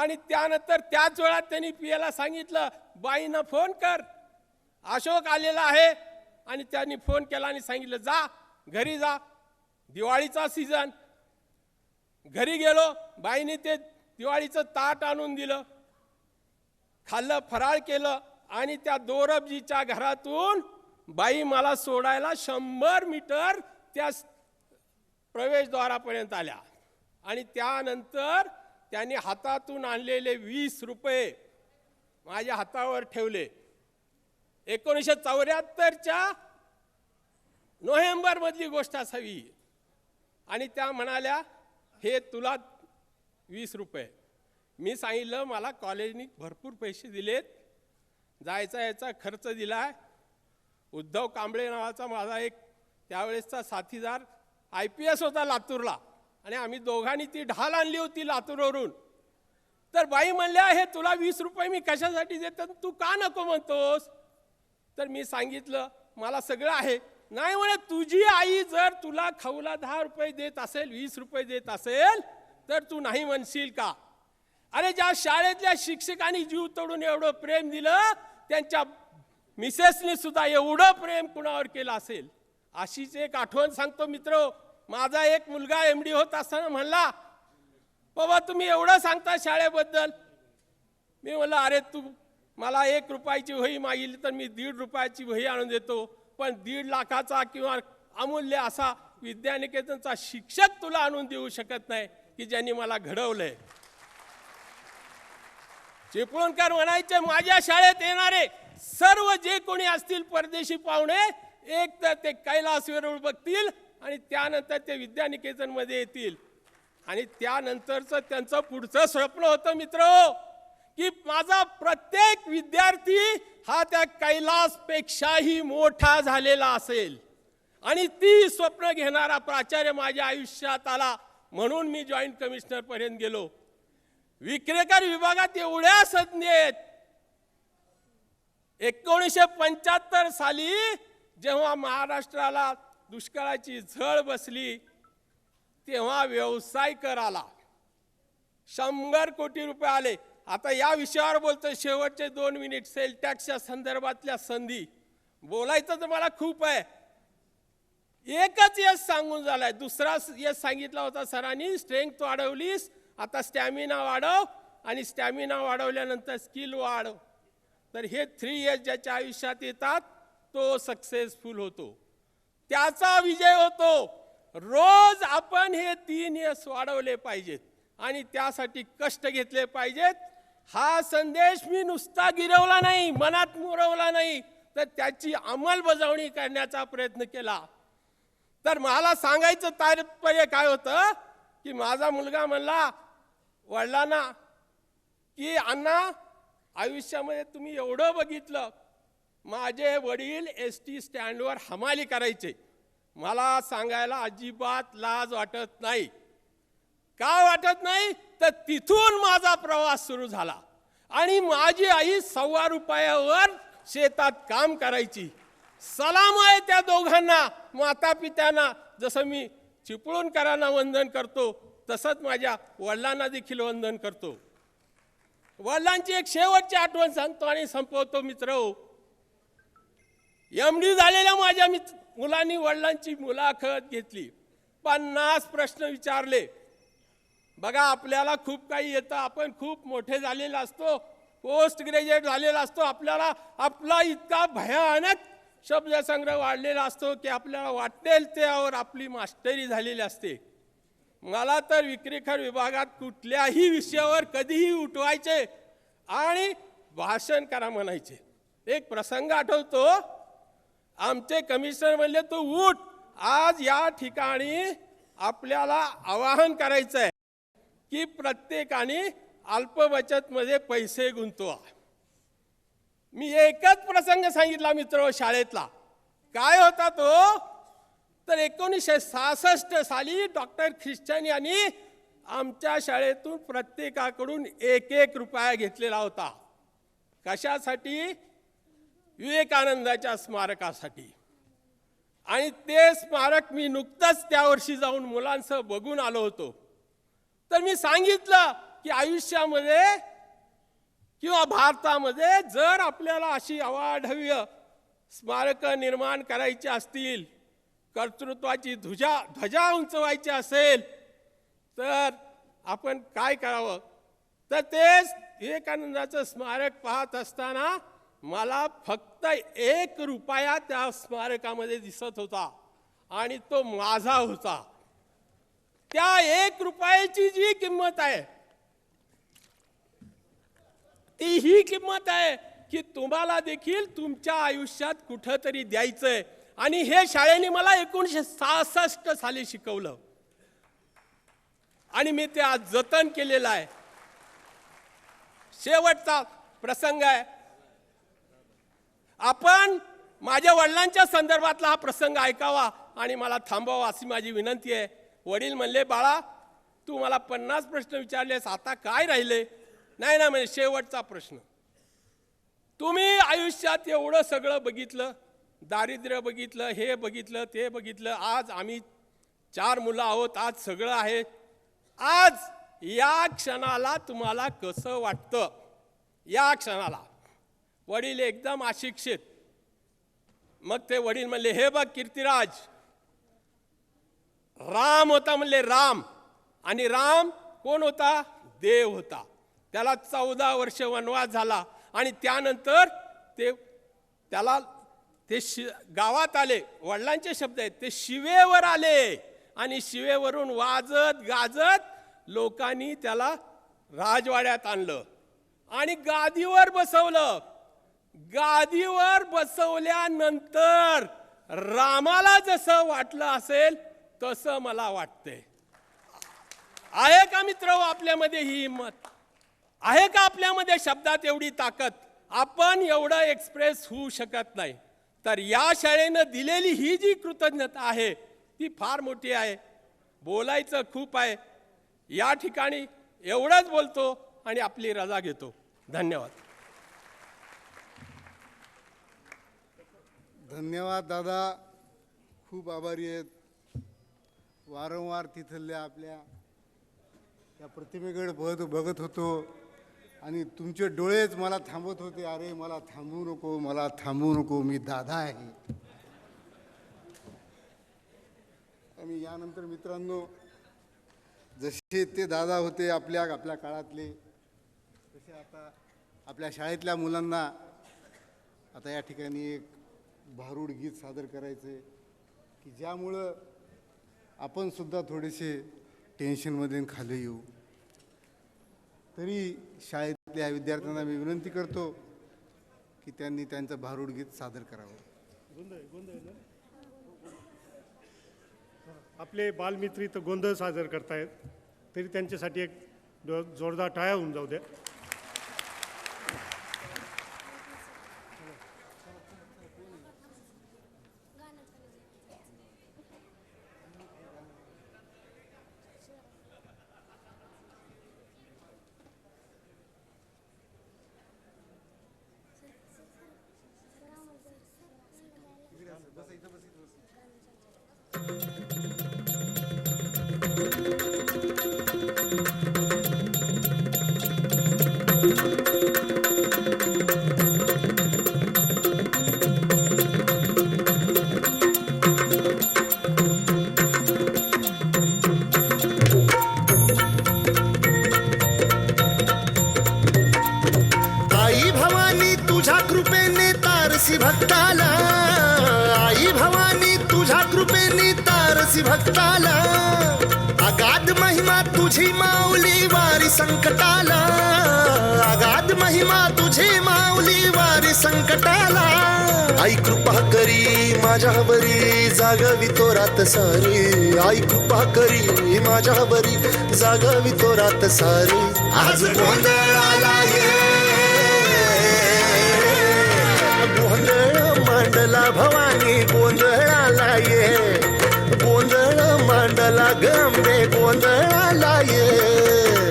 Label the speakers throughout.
Speaker 1: आणि त्यानंतर त्याच वेळात त्यांनी पियाला सांगितलं, बाईंना फोन कर, अशोक आलेला आहे. आणि त्यांनी फोन केला आणि सांगितलं, जा घरी जा, दिवाळीचा सीझन. घरी गेलो, बाईने ते दिवाळीचं ताट आणून दिलं, खाल्लं, फराळ केलं. आणि त्या दोरबजीच्या घरातून बाई मला सोडायला 100 मीटर त्या प्रवेशद्वारापर्यंत आल्या. आणि त्यानंतर त्यांनी हातातून आणलेले 20 रुपये माझ्या हातावर ठेवले. 1974च्या नोव्हेंबरमधली गोष्ट असावी. आणि त्या म्हणाल्या, हे तुला 20 रुपये. मी सांगितलं, मला कॉलेजनी भरपूर पैसे दिलेत, जायचा याचा खर्च दिलाय. उद्धव कांबळे नावाचा माझा एक त्यावेळेसचा साथीदार IPS होता लातूरला, आणि आम्ही दोघांनी ती ढाल आणली होती लातूरवरून. तर बाई म्हणल्या, हे तुला 20 रुपये मी कशासाठी देतो, तू का नको म्हणतोस? तर मी सांगितलं, मला सगळं आहे. नाही म्हणे, तुझी आई जर तुला खाऊला 10 रुपये देत असेल, 20 रुपये देत असेल, तर तू नाही म्हणशील का? अरे, ज्या शाळेतल्या शिक्षकांनी जीव तोडून एवढं प्रेम दिलं, त्यांच्या मिसेसने सुद्धा एवढं प्रेम कुणावर केलं असेल. अशीच एक आठवण सांगतो मित्र. माझा एक मुलगा MD होत असताना म्हणला, बाबा तुम्ही एवढं सांगता शाळेबद्दल. मी म्हणलं, अरे तू मला 1 रुपयाची वही मागितली तर मी 1.5 रुपयाची वही आणून देतो, पण 1.5 लाखाचा किंवा अमूल्य असा विद्यानिकेतनचा शिक्षक तुला आणून देऊ शकत नाही की ज्यांनी मला घडवलंय. चिपळूणकर म्हणायचे, माझ्या शाळेत येणारे सर्व जे कोणी असतील परदेशी पाहुणे, एक तर ते कैलास वेरूळ बघतील आणि त्यानंतर ते विद्यानिकेतनमध्ये येतील. आणि त्यानंतरचं त्यांचं पुढचं स्वप्न होतं मित्र, की माझा प्रत्येक विद्यार्थी हा त्या कैलासपेक्षाही मोठा झालेला असेल. आणि ती स्वप्न घेणारा प्राचार्य माझ्या आयुष्यात आला, म्हणून मी जॉईंट कमिशनर पर्यंत गेलो. विक्रेकर विभागात एवढ्या संधी आहेत. 1975 साली जेव्हा महाराष्ट्राला दुष्काळाची झळ बसली, तेव्हा व्यवसाय कर आला, 100 कोटी रुपये आले. आता या विषयावर बोलतो, शेवटचे 2 मिनिट. सेल टॅक्सच्या संदर्भातल्या संधी बोलायचं तर मला खूप आहे. एकच यश सांगून झालाय, दुसरा यश सांगितला होता सरांनी, स्ट्रेंथ वाढवलीस, आता स्टॅमिना वाढव, आणि स्टॅमिना वाढवल्यानंतर स्किल वाढव. तर हे 3 यश ज्याच्या आयुष्यात येतात तो सक्सेसफुल होतो, त्याचा विजय होतो. रोज आपण हे 3 यश वाढवले पाहिजेत आणि त्यासाठी कष्ट घेतले पाहिजेत. हा संदेश मी नुसता गिरवला नाही, मनात मुरवला नाही, तर त्याची अंमलबजावणी करण्याचा प्रयत्न केला. तर मला सांगायचं तात्पर्य काय होतं, की माझा मुलगा म्हणला वडिलांना, की अण्णा आयुष्यामध्ये तुम्ही एवढं बघितलं, माझे वडील ST स्टँडवर हमाली करायचे, मला सांगायला अजिबात लाज वाटत नाही. का वाटत नाही? तर तिथून माझा प्रवास सुरू झाला. आणि माझी आई 1.25 रुपयावर शेतात काम करायची. सलाम आहे त्या दोघांना, माता पित्यांना. जसं मी चिपळूणकरांना वंदन करतो, तसंच माझ्या वडिलांना देखील वंदन करतो. वडिलांची एक शेवटची आठवण सांगतो आणि संपवतो मित्र. MD झालेल्या माझ्या मुलांनी वडिलांची मुलाखत घेतली, 50 प्रश्न विचारले. बघा, आपल्याला खूप काही येतं, आपण खूप मोठे झालेला असतो, पोस्ट ग्रॅज्युएट झालेला असतो, आपल्याला आपला इतका भयानक शब्दसंग्रह वाढलेला असतो की आपल्याला वाटेल त्यावर आपली मास्टरी झालेली असते. मला तर विक्रेकर विभागात कुठल्याही विषयावर कधीही उठवायचे आणि भाषण करा म्हणायचे. एक प्रसंग आठवतो, आमचे कमिशनर म्हणले, तू उठ, आज या ठिकाणी आपल्याला आवाहन करायचं आहे की प्रत्येकाने अल्प बचतमध्ये पैसे गुंतवा. मी एकच प्रसंग सांगितला मित्र शाळेतला. काय होता तो? तर 1966 साली डॉक्टर ख्रिश्चन यांनी आमच्या शाळेतून प्रत्येकाकडून 1 रुपया घेतलेला होता. कशासाठी? विवेकानंदाच्या स्मारकासाठी. आणि ते स्मारक मी नुकतंच त्या वर्षी जाऊन मुलांसह बघून आलो होतो. तर मी सांगितलं की आयुष्यामध्ये किंवा भारतामध्ये जर आपल्याला अशी अवाढव्य स्मारक निर्माण करायची असतील, कर्तृत्वाची ध्वजा उंचवायची असेल, तर आपण काय करावं? तर तेच विवेकानंदाचं स्मारक पाहत असताना मला फक्त 1 रुपया त्या स्मारकामध्ये दिसत होता आणि तो माझा होता. त्या 1 रुपयाची जी किंमत आहे ती ही किंमत आहे की तुम्हाला देखील तुमच्या आयुष्यात कुठंतरी द्यायचंय. आणि हे शाळेने मला 1966 साली शिकवलं आणि मी ते आज जतन केलेलं आहे. शेवटचा प्रसंग आहे. आपण माझ्या वडिलांच्या संदर्भातला हा प्रसंग ऐकावा आणि मला थांबवा अशी माझी विनंती आहे. वडील म्हणले, बाळा तू मला 50 प्रश्न विचारलेस, आता काय राहिले? नाही ना, म्हणजे शेवटचा प्रश्न. तुम्ही आयुष्यात एवढं सगळं बघितलं, दारिद्र्य बघितलं, हे बघितलं, ते बघितलं. आज आम्ही 4 मुलं आहोत, आज सगळं आहे. आज या क्षणाला तुम्हाला कसं वाटतं? या क्षणाला. वडील एकदम अशिक्षित. मग ते वडील म्हणले, हे बघ कीर्तिराज, राम होता. म्हणले राम. आणि राम कोण होता? देव होता. त्याला 14 वर्ष वनवास झाला आणि त्यानंतर ते गावात आले. वडिलांचे शब्द आहेत, ते शिवेवर आले आणि शिवेवरून वाजत गाजत लोकांनी त्याला राजवाड्यात आणलं आणि गादीवर बसवलं. गादीवर बसवल्यानंतर रामाला जसं वाटलं असेल तसं मला वाटतंय. आहे का मित्र आपल्यामध्ये ही हिंमत? आहे का आपल्यामध्ये शब्दात एवढी ताकद? आपण एवढं एक्सप्रेस होऊ शकत नाही. तर या शाळेनं दिलेली ही जी कृतज्ञता आहे ती फार मोठी आहे. बोलायचं खूप आहे. या ठिकाणी एवढंच बोलतो आणि आपली रजा घेतो. धन्यवाद.
Speaker 2: धन्यवाद दादा, खूप आभारी आहेत. वारंवार तिथल्या आपल्या त्या प्रतिमेकडे बघत होतो आणि तुमचे डोळेच मला थांबवत होते. अरे मला थांबवू नको, मला थांबवू नको, मी दादा आहे. आणि यानंतर मित्रांनो, जसे ते दादा होते आपल्या काळातले, तसे आता आपल्या शाळेतल्या मुलांना आता या ठिकाणी एक भारूड गीत सादर करायचे की ज्यामुळं आपण सुद्धा थोडेसे टेन्शनमध्ये खाली येऊ. तरी शाळेतल्या विद्यार्थ्यांना मी विनंती करतो की त्यांनी त्यांचं भारूड गीत सादर करावं.
Speaker 3: आपले बालमित्र इथं गोंधळ सादर करतायत, तरी त्यांच्यासाठी एक जोरदार टाळ्या होऊन जाऊ द्या.
Speaker 4: आई भवानी तुझ्या कृपेने तारसी भक्ताला, आई भवानी तुझ्या कृपेने तारसी भक्ताला. अगाध महिमा तुझी माऊली वारी संकटाला, अगाध महिमा तुझी माऊली वारी संकटाला. आई कृपा करी माझ्यावरी जागवी तो रात सारी, आई कृपा करी माझ्यावरी जागवी तो रात सारी. आज गोंधळाला ये गोंधळ मांडला भवानी, गोंधळाला ये गोंधळ मांडला गंबे, गोंधळाला ये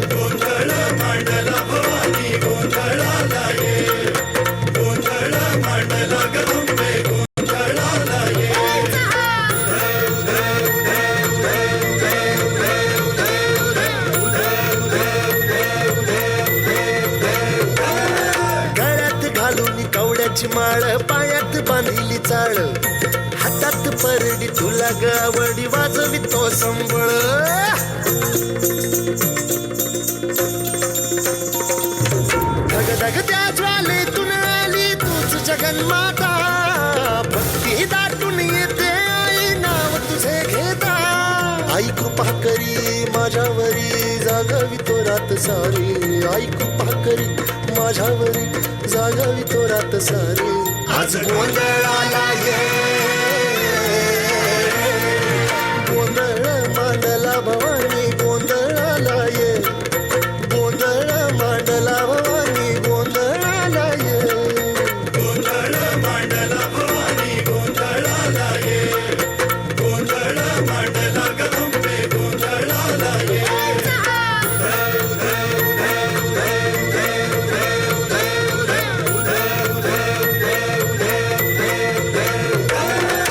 Speaker 4: गोंधळ मांडला भवानी, गोंधळाला ये गोंधळ मांडला गंबे, गोंधळाला ये. फुलांची माळ पायात बांधिली चाळ हातात परडी तुला गावडी वाजवितो संबळ धग त्या ज्वालेतून आली तूच जगन्माता भक्ती दाटून येते आई नाव तुझे घेता आई कृपा करी माझ्यावरी जागावी तो रात सारी आई कृपा करी माझ्यावरी जागावी तो रात सारी आज गोंधळाला ये गोंधळ मांडला भवानी गोंधळाला ये गोंधळ मांडला भवानी गोंधळाला ये गोंधळ मांडला भवानी गोंधळाला ये गोंधळ मांडला गंबे गोंधळाला ये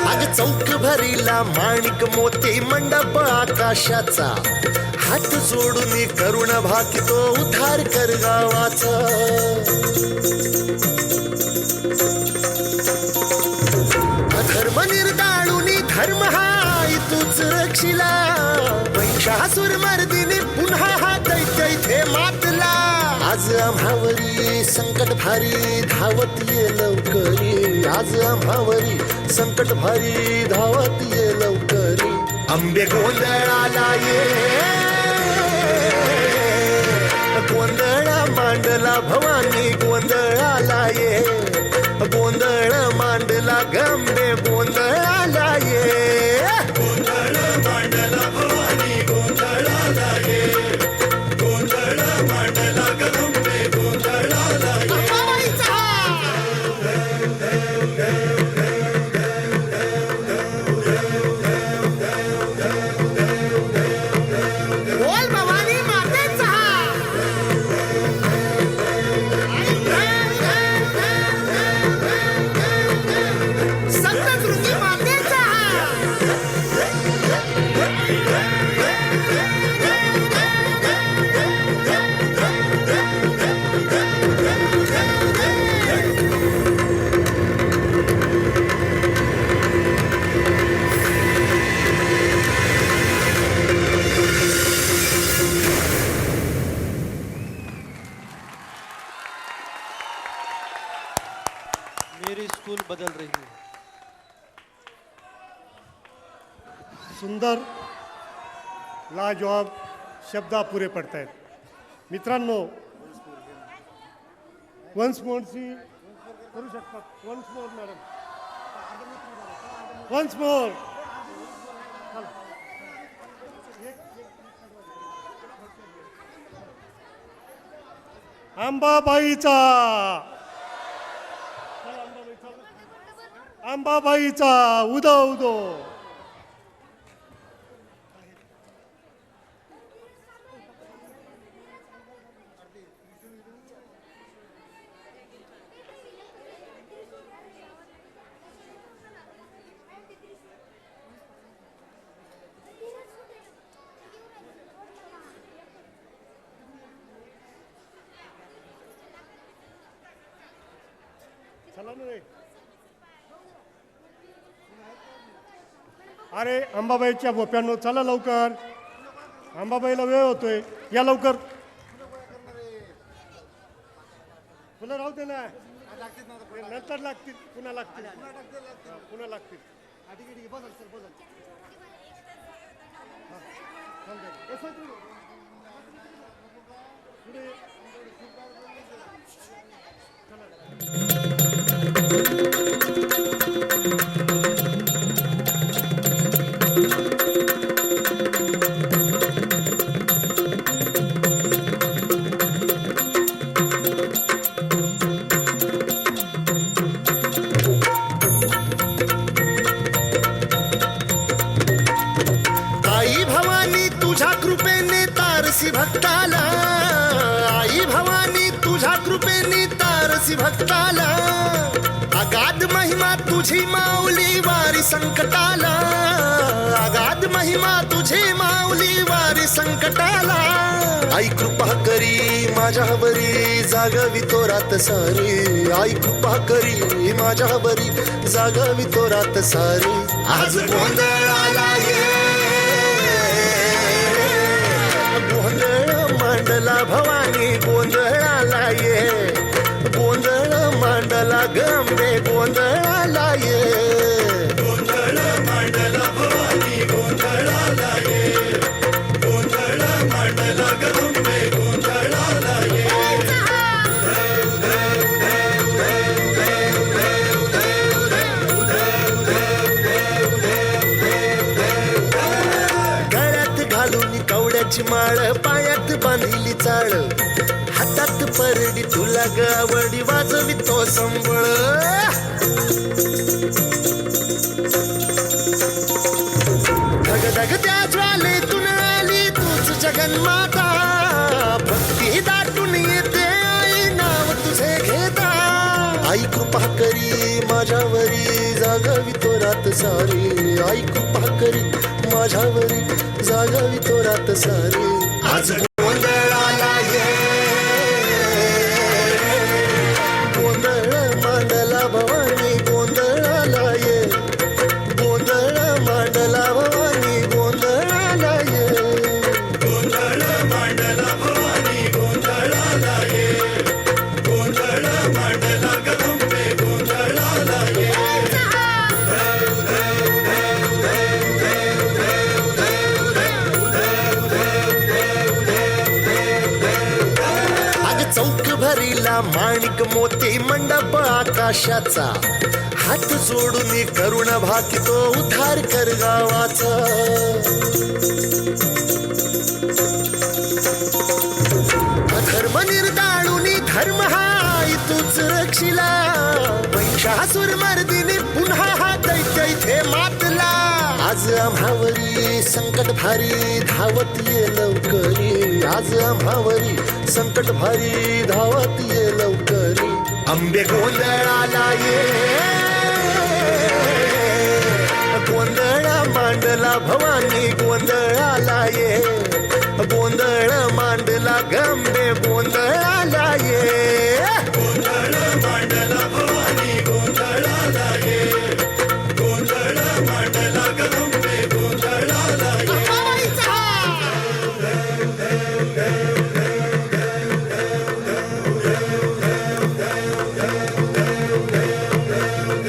Speaker 4: अग चौक भरीला माणिक मोती मंडप आकाशाचा हात जोडून करुण भाकितो उद्धार कर गावाचा अधर्म निर्दाळून धर्म हाय तूच रक्षिला महिषासुर मर्दिनी पुन्हा हा दैत्य इथे मातला आज आम्हावरी संकट भारी धावत ये लवकरी आज आम्हावरी संकट भारी धावत ये लवकरी अंबे गोंधळाला ये गोंधळ मांडला भवानी गोंधळाला ये गोंधळ मांडला गंबे गोंधळाला ये गोंधळ मांडला भवानी गोंधळाला ये गोंधळ मांडला गंबे गोंधळाला ये
Speaker 5: बोल भवानी मातेचा सप्तशृंगी मातेचा
Speaker 6: मेरी स्कूल बदल रही है.
Speaker 3: सुंदर लाजवाब शब्द पुरे पडतायत. मित्रांनो वन्स मोरची करू शकतात. Once more madam once more अंबाबाईचा अंबाबाईचा उदो उदो चला ना रे. अरे अंबाबाईच्या बोप्यांनो चला लवकर. अंबाबाईला वेळ होतोय. या लवकर. फुलं राहू दे ना. नंतर लागतील. पुन्हा लागतील. पुन्हा लागतील. पुढे.
Speaker 4: आई भवानी तुझ्या कृपेने तारसी भक्ताला आई भवानी तुझ्या कृपेने तारसी भक्ताला अगाध महिमा तुझी माऊली वारी संकटाला अगाध महिमा तुझी माऊली वारी संकटाला. आई कृपा करी माझ्यावरी जागवी तो रात सारी. आई कृपा करी माझ्यावरी जागवी तो रात सारी. आज गोंधळाला ये गोंधळ मांडला भवानी गोंधळाला ये. गोंधळ मांडला गंबे गोंधळाला ये. गोंधळ मांडला भवानी गोंधळाला ये. गोंधळ मांडला गंबे गोंधळाला ये. गळ्यात घालून कवड्याची माळ पायात बांधिली चाळ. हातात परडी तुला गावडी वाजवी तो संबळ. धगधग त्या ज्वालेतून आली तूच जगन्माता. भक्ती दाटून येते आई नाव तुझे घेता. आई कृपा करी माझ्यावरी जागवी तो रात सारी. आई कृपा करी माझ्यावरी जागवी तो रात सारी. आज गोंधळाला ये गोंधळ मांडला भवानी गोंधळाला ये. गोंधळ मांडला भवानी गोंधळाला ये. गोंधळ मांडला भवानी गोंधळाला ये. गोंधळ मांडला गंबे गोंधळाला ये. अग चौक भरीला माणिक मोती मंडप आकाशाचा. हात जोडून करुण भाकितो उद्धार कर गावाचा. अधर्म निर्दाळून धर्म हाय तूच रक्षिला. महिषासुर मर्दिनी पुन्हा हा दैत्य इथे मातला. आज आम्हावरी संकट भारी धावत ये लवकरी. आज आम्हावरी संकट भारी धावत ये लवकरी. अंबे गोंधळाला ये गोंधळ मांडला भवानी गोंधळाला ये. गोंधळ मांडला गंबे गोंधळाला ये. गोंधळ मांडला भवानी गोंधळाला ये. गोंधळ मांडला गंबे गोंधळाला ये.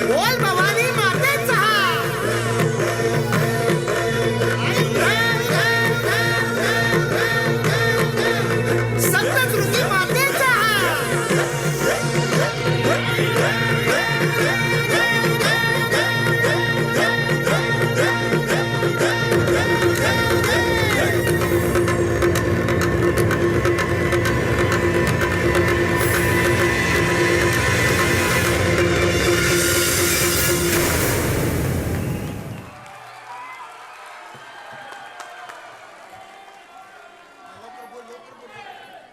Speaker 5: बोल भवानी मातेचा. सप्तशृंगी मातेचा.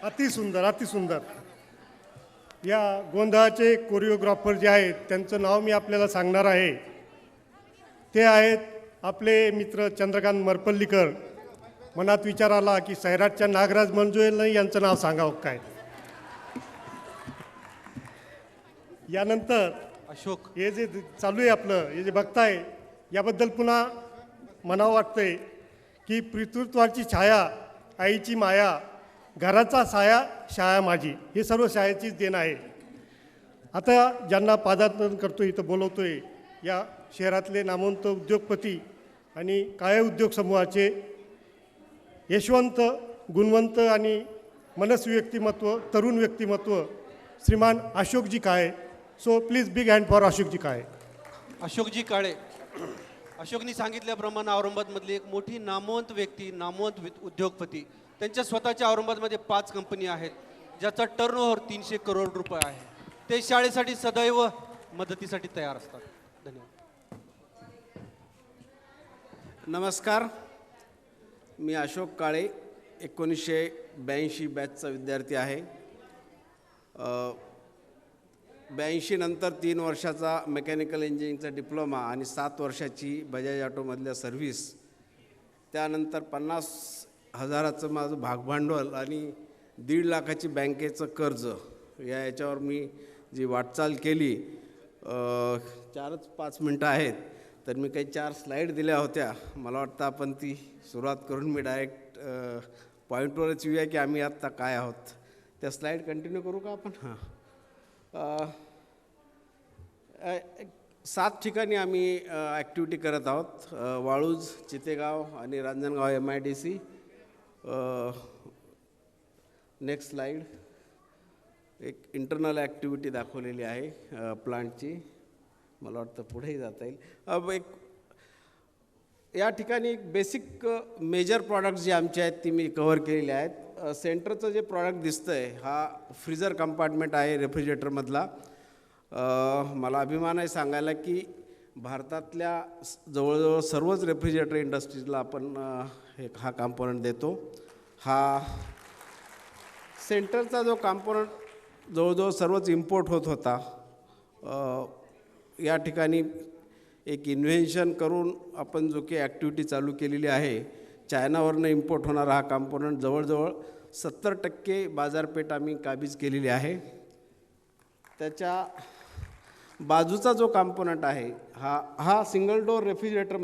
Speaker 3: अतिसुंदर अतिसुंदर. या गोंधळाचे कोरिओग्राफर जे आहेत त्यांचं नाव मी आपल्याला सांगणार आहे. ते आहेत आपले मित्र चंद्रकांत मरपल्लीकर. मनात विचार आला की सैराटच्या नागराज मंजुळे यांचं नाव सांगावं काय. यानंतर
Speaker 6: अशोक
Speaker 3: हे जे चालू आहे आपलं हे जे बघताय याबद्दल पुन्हा म्हणावं वाटतंय की पितृत्वाची छाया आईची माया घराचा साया शाळा माझी. हे सर्व शाळेचीच देण आहे. आता ज्यांना पादार्पण करतोय इथं बोलवतोय या शहरातले नामवंत उद्योगपती आणि काळे उद्योग समूहाचे यशवंत गुणवंत आणि मनस्वी व्यक्तिमत्व तरुण व्यक्तिमत्व श्रीमान Ashokji Kale. So please big hand for Ashokji Kale.
Speaker 6: Ashokji Kale. अशोकनी सांगितल्याप्रमाणे औरंगाबादमधली एक मोठी नामवंत व्यक्ती नामवंत उद्योगपती. त्यांच्या स्वतःच्या औरंगाबादमध्ये 5 कंपनी आहेत ज्याचा टर्नओव्हर 300 करोड रुपये आहे. ते शाळेसाठी सदैव मदतीसाठी तयार असतात. धन्यवाद.
Speaker 7: नमस्कार, मी अशोक काळे 1982 बॅचचा विद्यार्थी आहे. 82 नंतर 3 वर्षाचा मेकॅनिकल इंजिनिअरिंगचा डिप्लोमा आणि 7 वर्षाची बजाज ऑटोमधल्या सर्व्हिस. त्यानंतर 50 हजाराचं माझं भागभांडवल आणि 1.5 लाखाची बँकेचं कर्ज याच्यावर मी जी वाटचाल केली 4-5 मिनटं आहेत, तर मी काही 4 स्लाईड दिल्या होत्या. मला वाटतं आपण ती सुरुवात करून मी डायरेक्ट पॉईंटवरच येऊया की आम्ही आत्ता काय आहोत. त्या स्लाईड कंटिन्यू करू का आपण? हां. 7 ठिकाणी आम्ही ॲक्टिव्हिटी करत आहोत. वाळूज, चितेगाव आणि रांजणगाव MIDC. Next slide. एक इंटरनल ॲक्टिव्हिटी दाखवलेली आहे प्लांटची. मला वाटतं पुढेही जाता येईल. एक या ठिकाणी एक बेसिक मेजर प्रॉडक्ट्स जे आमचे आहेत ती मी कव्हर केलेले आहेत. सेंटरचं जे प्रॉडक्ट दिसतं आहे हा फ्रीजर कंपार्टमेंट आहे रेफ्रिजरेटरमधला. मला अभिमान आहे सांगायला की भारतातल्या जवळजवळ सर्वच रेफ्रिजरेटर इंडस्ट्रीजला आपण हा कॉम्पोनंट देतो. हा सेंटरचा जो कॉम्पोनंट जवळजवळ सर्वच इम्पोर्ट होत होता. या ठिकाणी एक इन्व्हेन्शन करून आपण जो काही ॲक्टिव्हिटी चालू केलेली आहे, चायनावरनं इम्पोर्ट होणारा हा कॉम्पोनंट जवळजवळ 70% बाजारपेठ आम्ही काबीज केलेली आहे. त्याच्या बाजूचा जो कॉम्पोनंट आहे हा सिंगल डोअर रेफ्रिजरेटर